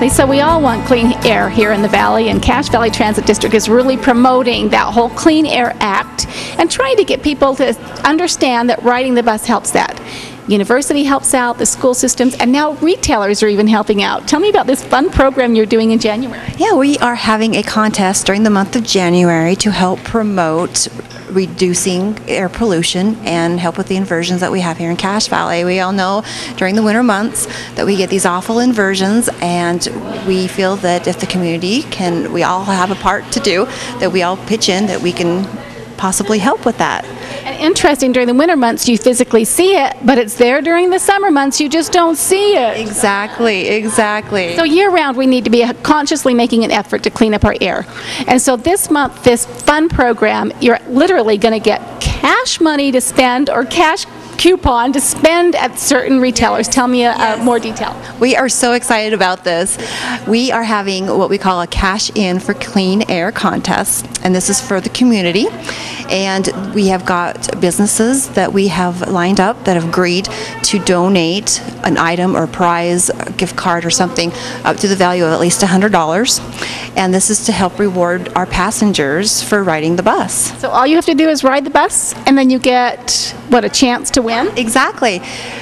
Exactly. So we all want clean air here in the Valley, and Cache Valley Transit District is really promoting that whole Clean Air Act and trying to get people to understand that riding the bus helps that. University helps out, the school systems, and now retailers are even helping out. Tell me about this fun program you're doing in January. Yeah, we are having a contest during the month of January to help promote reducing air pollution and help with the inversions that we have here in Cache Valley. We all know during the winter months that we get these awful inversions, and we feel that if the community can, we all have a part to do, that we all pitch in, that we can possibly help with that. And interesting, during the winter months you physically see it, but it's there during the summer months, you just don't see it. Exactly, exactly. So year-round we need to be consciously making an effort to clean up our air. And so this month, this fun program, you're literally going to get cash money to spend, or cash coupon to spend at certain retailers. Tell me more detail. We are so excited about this. We are having what we call a Cash In for Clean Air contest, and this is for the community. And we have got businesses that we have lined up that have agreed to donate an item or prize, a gift card or something up to the value of at least $100. And this is to help reward our passengers for riding the bus. So all you have to do is ride the bus, and then you get, what, a chance to win? Exactly.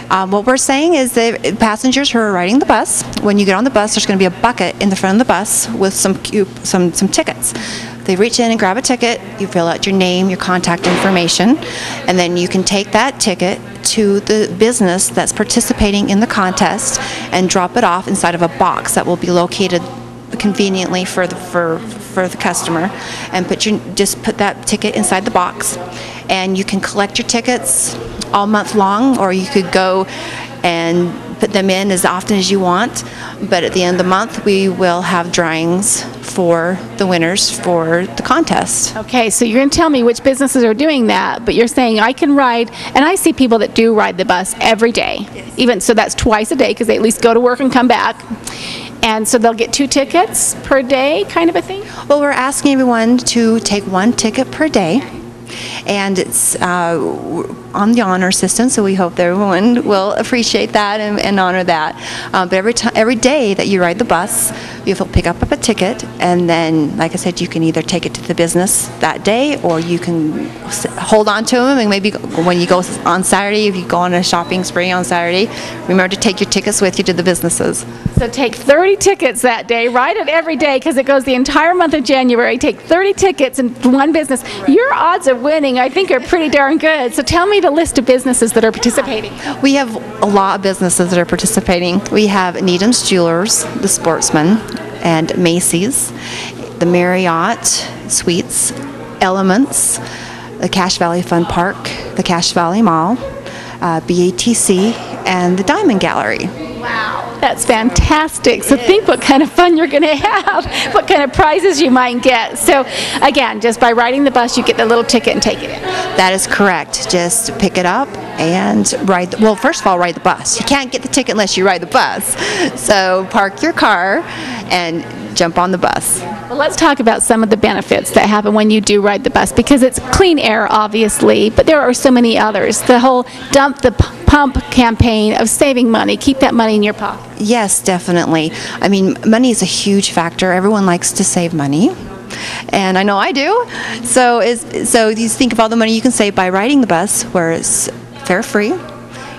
What we're saying is that passengers who are riding the bus, when you get on the bus, there's going to be a bucket in the front of the bus with some tickets. They reach in and grab a ticket, you fill out your name, your contact information, and then you can take that ticket to the business that's participating in the contest and drop it off inside of a box that will be located conveniently for the customer, and just put that ticket inside the box, and you can collect your tickets all month long, or you could go and put them in as often as you want. But at the end of the month we will have drawings for the winners for the contest. Okay, so you're going to tell me which businesses are doing that, but you're saying I can ride, and I see people that do ride the bus every day. Yes. Even so, that's twice a day, because they at least go to work and come back. And so they'll get 2 tickets per day, kind of a thing? Well, we're asking everyone to take 1 ticket per day, and it's on the honor system, so we hope that everyone will appreciate that and honor that. But every day that you ride the bus, you'll pick up a ticket, and then, like I said, you can either take it to the business that day, or you can hold on to them, and maybe when you go on Saturday, if you go on a shopping spree on Saturday, remember to take your tickets with you to the businesses. So take 30 tickets that day, ride it every day, because it goes the entire month of January. Take 30 tickets in one business. Your odds of winning, I think, are pretty darn good. So tell me the list of businesses that are participating. We have a lot of businesses that are participating. We have Needham's Jewelers, the Sportsman, and Macy's, the Marriott Suites, Elements, the Cache Valley Fun Park, the Cache Valley Mall, BATC, and the Diamond Gallery. Wow, that's fantastic. So think what kind of fun you're going to have, what kind of prizes you might get. So again, just by riding the bus, you get the little ticket and take it in. That is correct. Just pick it up and ride. Well, first of all, ride the bus. You can't get the ticket unless you ride the bus. So park your car and jump on the bus. Well, let's talk about some of the benefits that happen when you do ride the bus, because it's clean air, obviously, but there are so many others. The whole dump the pump campaign of saving money, keep that money in your pocket. Yes, definitely. I mean, money is a huge factor. Everyone likes to save money, and I know I do. So you think of all the money you can save by riding the bus, where it's fare free.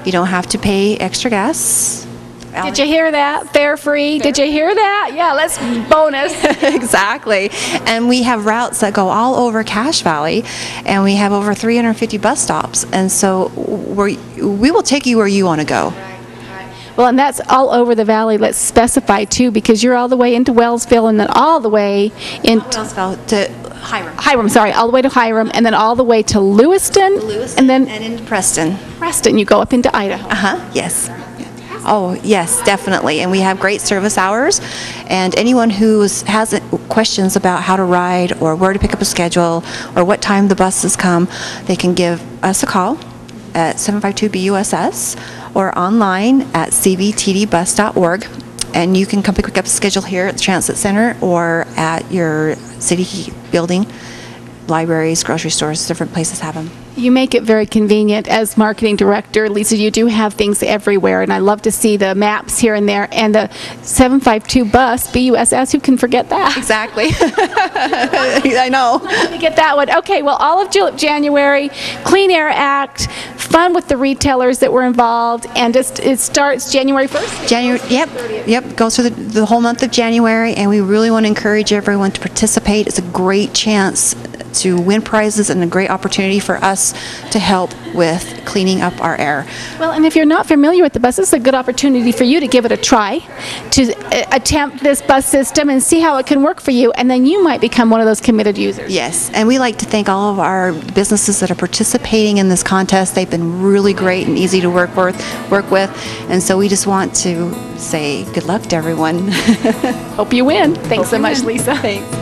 You don't have to pay extra gas. Did you hear that? Fare free. Did you hear that? Yeah, let's bonus. Exactly. And we have routes that go all over Cache Valley, and we have over 350 bus stops. And so we will take you where you want to go. Well, and that's all over the valley. Let's specify too, because you're all the way into Wellsville, and then all the way into Wellsville to Hiram. Hiram, sorry, all the way to Hiram, and then all the way to Lewiston, and then into Preston. Preston, you go up into Idaho. Yes. Oh, yes, definitely. And we have great service hours. And anyone who has questions about how to ride, or where to pick up a schedule, or what time the buses come, they can give us a call at 752-BUSS or online at cvtdbus.org. And you can come pick up a schedule here at the Transit Center or at your city building, libraries, grocery stores, different places have them. You make it very convenient as marketing director. Lisa, you do have things everywhere, and I love to see the maps here and there. And the 752 bus, BUSS, who can forget that? Exactly. I know. To get that one. Okay, well, all of January, Clean Air Act, fun with the retailers that were involved, and it starts January 1st? January, yep, goes through the whole month of January, and we really want to encourage everyone to participate. It's a great chance to win prizes and a great opportunity for us to help with cleaning up our air. Well, and if you're not familiar with the bus, this is a good opportunity for you to give it a try, to attempt this bus system and see how it can work for you, and then you might become one of those committed users. Yes, and we like to thank all of our businesses that are participating in this contest. They've been really great and easy to work with, and so we just want to say good luck to everyone. Hope you win. Thanks so much, Lisa. Thanks.